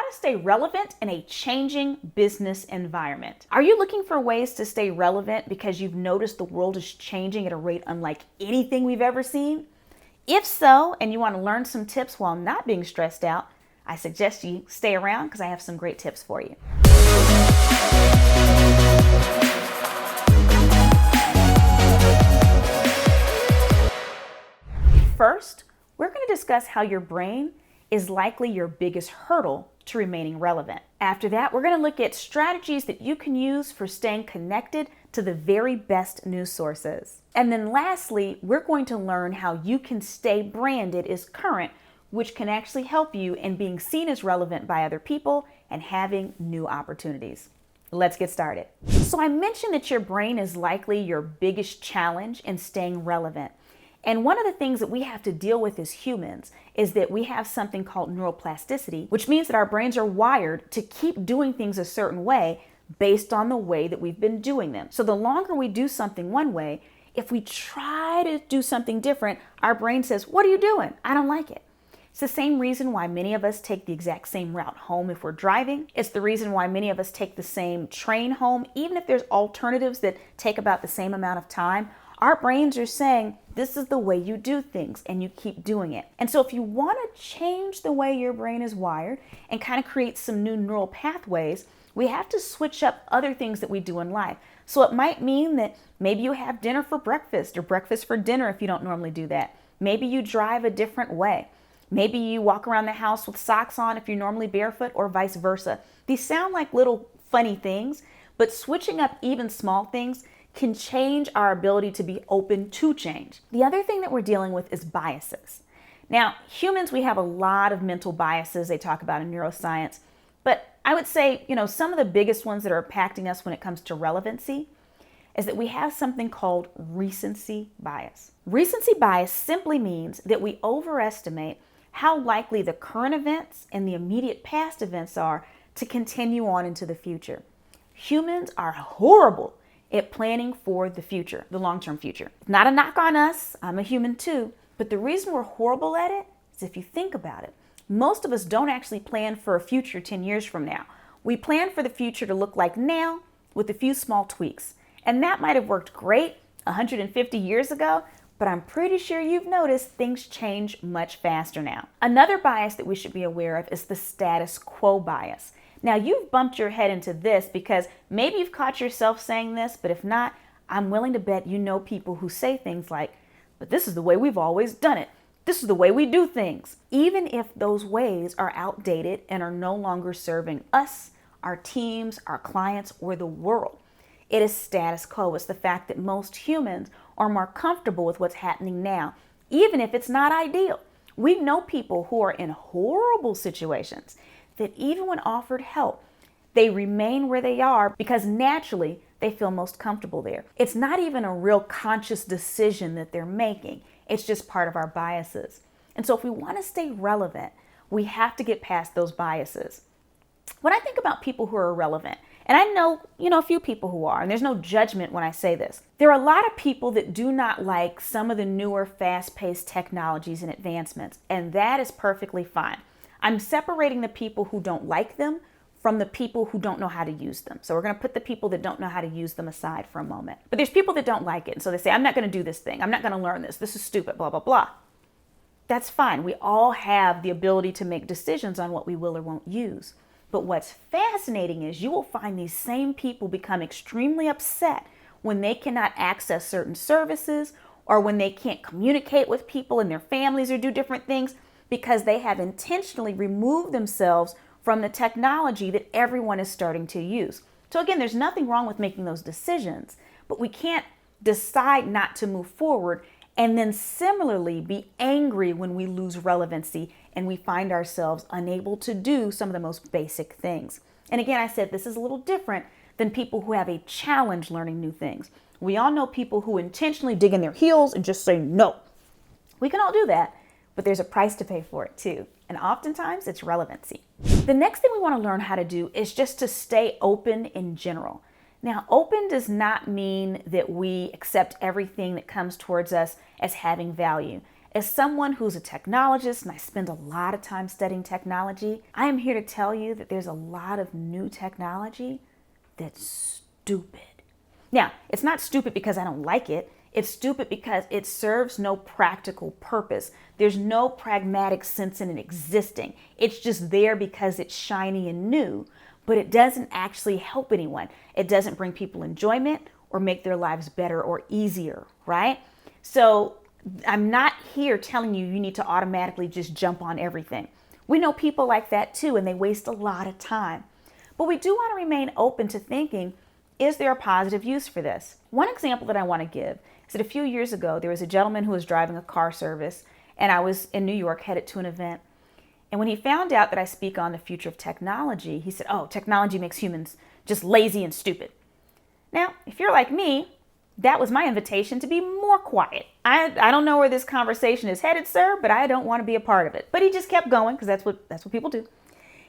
to stay relevant in a changing business environment. Are you looking for ways to stay relevant because you've noticed the world is changing at a rate unlike anything we've ever seen? If so, and you want to learn some tips while not being stressed out, I suggest you stay around because I have some great tips for you. First, we're going to discuss how your brain is likely your biggest hurdle to remaining relevant. After that, we're going to look at strategies that you can use for staying connected to the very best news sources. And then lastly, we're going to learn how you can stay branded as current, which can actually help you in being seen as relevant by other people and having new opportunities. Let's get started. So I mentioned that your brain is likely your biggest challenge in staying relevant. And one of the things that we have to deal with as humans is that we have something called neuroplasticity, which means that our brains are wired to keep doing things a certain way based on the way that we've been doing them. So the longer we do something one way, if we try to do something different, our brain says, "What are you doing? I don't like it." It's the same reason why many of us take the exact same route home if we're driving. It's the reason why many of us take the same train home, even if there's alternatives that take about the same amount of time. Our brains are saying, this is the way you do things, and you keep doing it. And so if you want to change the way your brain is wired and kind of create some new neural pathways, we have to switch up other things that we do in life. So it might mean that maybe you have dinner for breakfast or breakfast for dinner if you don't normally do that. Maybe you drive a different way. Maybe you walk around the house with socks on if you're normally barefoot, or vice versa. These sound like little funny things, but switching up even small things can change our ability to be open to change. The other thing that we're dealing with is biases. Now, humans, we have a lot of mental biases they talk about in neuroscience, but I would say, some of the biggest ones that are impacting us when it comes to relevancy is that we have something called recency bias. Recency bias simply means that we overestimate how likely the current events and the immediate past events are to continue on into the future. Humans are horrible at planning for the future, the long-term future. Not a knock on us, I'm a human too, but the reason we're horrible at it is if you think about it. Most of us don't actually plan for a future 10 years from now. We plan for the future to look like now with a few small tweaks. And that might have worked great 150 years ago, but I'm pretty sure you've noticed things change much faster now. Another bias that we should be aware of is the status quo bias. Now, you've bumped your head into this because maybe you've caught yourself saying this, but if not, I'm willing to bet you know people who say things like, "But this is the way we've always done it. This is the way we do things." Even if those ways are outdated and are no longer serving us, our teams, our clients, or the world. It is status quo. It's the fact that most humans are more comfortable with what's happening now, even if it's not ideal. We know people who are in horrible situations that even when offered help, they remain where they are because naturally they feel most comfortable there. It's not even a real conscious decision that they're making. It's just part of our biases. And so if we want to stay relevant, we have to get past those biases. When I think about people who are irrelevant, and I know, a few people who are, and there's no judgment when I say this. There are a lot of people that do not like some of the newer fast-paced technologies and advancements, and that is perfectly fine. I'm separating the people who don't like them from the people who don't know how to use them. So we're going to put the people that don't know how to use them aside for a moment. But there's people that don't like it. And so they say, "I'm not going to do this thing. I'm not going to learn this. This is stupid, blah, blah, blah." That's fine. We all have the ability to make decisions on what we will or won't use. But what's fascinating is you will find these same people become extremely upset when they cannot access certain services or when they can't communicate with people and their families or do different things because they have intentionally removed themselves from the technology that everyone is starting to use. So again, there's nothing wrong with making those decisions, but we can't decide not to move forward and then similarly be angry when we lose relevancy and we find ourselves unable to do some of the most basic things. And again, I said this is a little different than people who have a challenge learning new things. We all know people who intentionally dig in their heels and just say no. We can all do that, but there's a price to pay for it too. And oftentimes it's relevancy. The next thing we want to learn how to do is just to stay open in general. Now, open does not mean that we accept everything that comes towards us as having value. As someone who's a technologist, and I spend a lot of time studying technology, I am here to tell you that there's a lot of new technology that's stupid. Now, it's not stupid because I don't like it. It's stupid because it serves no practical purpose. There's no pragmatic sense in it existing. It's just there because it's shiny and new, but it doesn't actually help anyone. It doesn't bring people enjoyment or make their lives better or easier, right? So I'm not here telling you need to automatically just jump on everything. We know people like that too, and they waste a lot of time. But we do want to remain open to thinking, is there a positive use for this? One example that I want to give is that a few years ago, there was a gentleman who was driving a car service, and I was in New York headed to an event. And when he found out that I speak on the future of technology, he said, "Oh, technology makes humans just lazy and stupid." Now, if you're like me, that was my invitation to be more quiet. I don't know where this conversation is headed, sir, but I don't want to be a part of it. But he just kept going because that's what people do.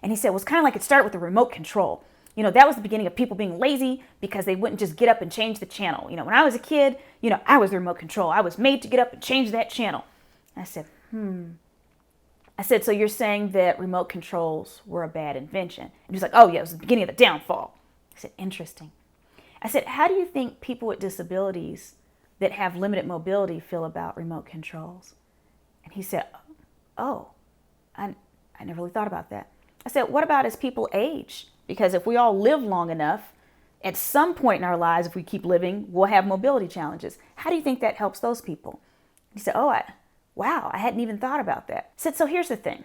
And he said, well, it's kind of like it started with the remote control. That was the beginning of people being lazy because they wouldn't just get up and change the channel. When I was a kid, I was the remote control. I was made to get up and change that channel. And I said, I said, so you're saying that remote controls were a bad invention? And he's like, oh yeah, it was the beginning of the downfall. I said, interesting. I said, how do you think people with disabilities that have limited mobility feel about remote controls? And he said, oh, I never really thought about that. I said, what about as people age? Because if we all live long enough, at some point in our lives, if we keep living, we'll have mobility challenges. How do you think that helps those people? He said, oh, wow, I hadn't even thought about that. I said, so here's the thing.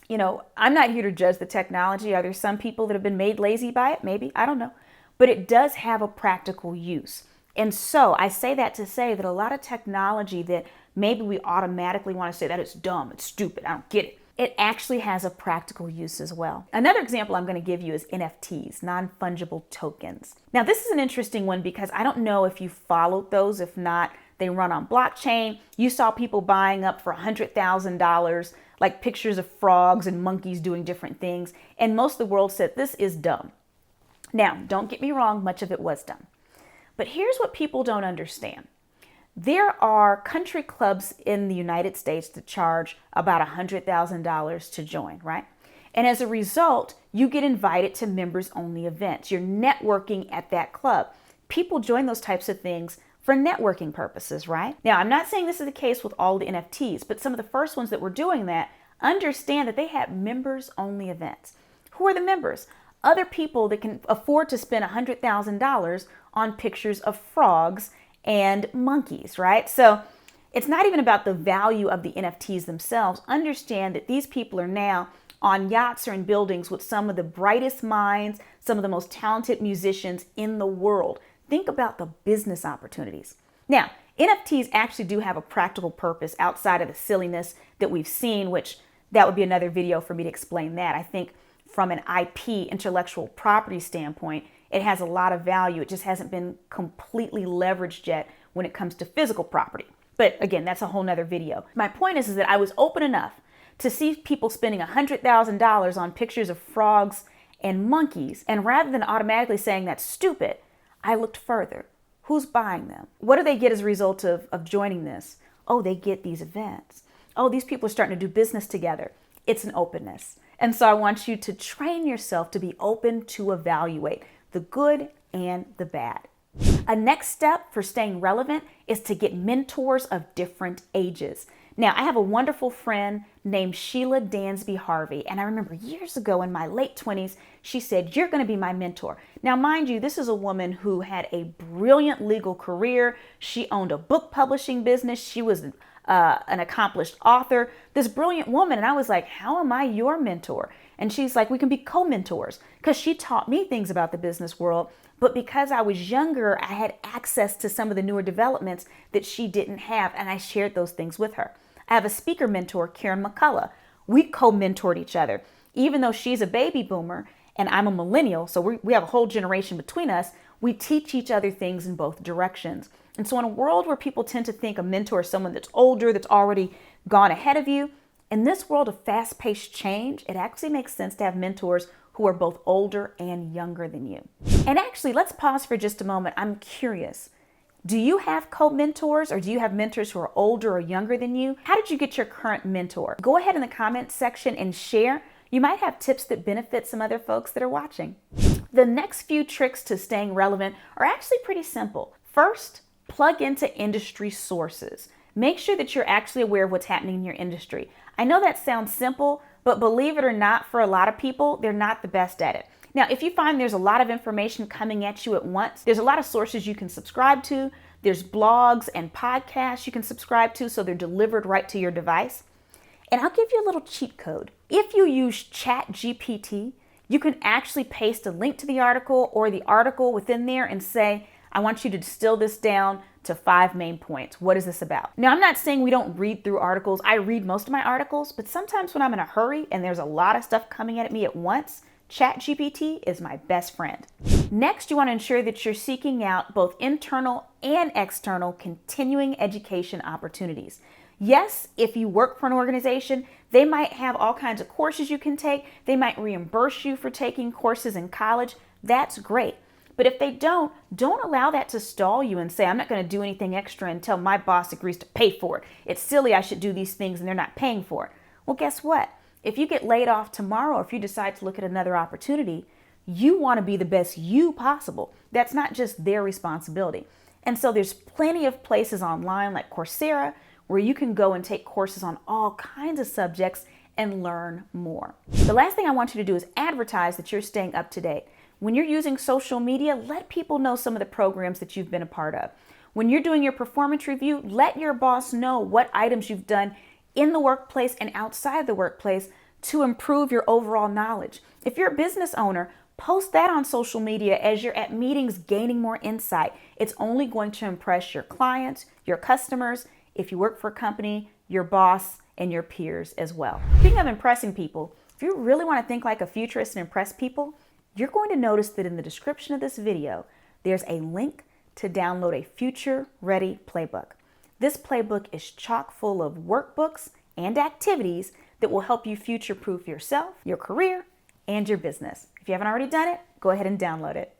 I'm not here to judge the technology. Are there some people that have been made lazy by it? Maybe, I don't know. But it does have a practical use. And so I say that to say that a lot of technology that maybe we automatically want to say that it's dumb, it's stupid, I don't get it. It actually has a practical use as well. Another example I'm going to give you is NFTs, non-fungible tokens. Now, this is an interesting one because I don't know if you followed those. If not, they run on blockchain. You saw people buying up for $100,000, like pictures of frogs and monkeys doing different things. And most of the world said, this is dumb. Now, don't get me wrong, much of it was dumb. But here's what people don't understand. There are country clubs in the United States that charge about $100,000 to join, right? And as a result, you get invited to members-only events. You're networking at that club. People join those types of things for networking purposes, right? Now, I'm not saying this is the case with all the NFTs, but some of the first ones that were doing that understand that they had members-only events. Who are the members? Other people that can afford to spend $100,000 on pictures of frogs and monkeys, right? So it's not even about the value of the NFTs themselves. Understand that these people are now on yachts or in buildings with some of the brightest minds, some of the most talented musicians in the world. Think about the business opportunities. Now, NFTs actually do have a practical purpose outside of the silliness that we've seen, which that would be another video for me to explain that. I think from an IP, intellectual property standpoint, it has a lot of value. It just hasn't been completely leveraged yet when it comes to physical property. But again, that's a whole nother video. My point is that I was open enough to see people spending $100,000 on pictures of frogs and monkeys. And rather than automatically saying that's stupid, I looked further. Who's buying them? What do they get as a result of joining this? Oh, they get these events. Oh, these people are starting to do business together. It's an openness. And so I want you to train yourself to be open to evaluate the good and the bad. A next step for staying relevant is to get mentors of different ages. Now, I have a wonderful friend named Sheila Dansby Harvey, and I remember years ago in my late 20s, she said, you're going to be my mentor. Now, mind you, this is a woman who had a brilliant legal career. She owned a book publishing business. She was an accomplished author, this brilliant woman. And I was like, how am I your mentor? And she's like, we can be co-mentors, because she taught me things about the business world. But because I was younger, I had access to some of the newer developments that she didn't have. And I shared those things with her. I have a speaker mentor, Karen McCullough. We co-mentored each other. Even though she's a baby boomer and I'm a millennial, so we have a whole generation between us, we teach each other things in both directions. And so in a world where people tend to think a mentor is someone that's older, that's already gone ahead of you, in this world of fast-paced change, it actually makes sense to have mentors who are both older and younger than you. And actually, let's pause for just a moment. I'm curious. Do you have co-mentors, or do you have mentors who are older or younger than you? How did you get your current mentor? Go ahead in the comments section and share. You might have tips that benefit some other folks that are watching. The next few tricks to staying relevant are actually pretty simple. First, plug into industry sources. Make sure that you're actually aware of what's happening in your industry. I know that sounds simple, but believe it or not, for a lot of people, they're not the best at it. Now, if you find there's a lot of information coming at you at once, there's a lot of sources you can subscribe to. There's blogs and podcasts you can subscribe to, so they're delivered right to your device. And I'll give you a little cheat code. If you use ChatGPT, you can actually paste a link to the article or the article within there and say, I want you to distill this down to 5 main points. What is this about? Now, I'm not saying we don't read through articles. I read most of my articles, but sometimes when I'm in a hurry and there's a lot of stuff coming at me at once, ChatGPT is my best friend. Next, you want to ensure that you're seeking out both internal and external continuing education opportunities. Yes, if you work for an organization, they might have all kinds of courses you can take. They might reimburse you for taking courses in college. That's great. But if they don't allow that to stall you and say, I'm not going to do anything extra until my boss agrees to pay for it. It's silly I should do these things and they're not paying for it. Well, guess what? If you get laid off tomorrow, or if you decide to look at another opportunity, you want to be the best you possible. That's not just their responsibility. And so there's plenty of places online like Coursera where you can go and take courses on all kinds of subjects and learn more. The last thing I want you to do is advertise that you're staying up to date. When you're using social media, let people know some of the programs that you've been a part of. When you're doing your performance review, let your boss know what items you've done in the workplace and outside the workplace to improve your overall knowledge. If you're a business owner, post that on social media as you're at meetings gaining more insight. It's only going to impress your clients, your customers, if you work for a company, your boss, and your peers as well. Speaking of impressing people, if you really want to think like a futurist and impress people, you're going to notice that in the description of this video, there's a link to download a Future Ready Playbook. This playbook is chock full of workbooks and activities that will help you future-proof yourself, your career, and your business. If you haven't already done it, go ahead and download it.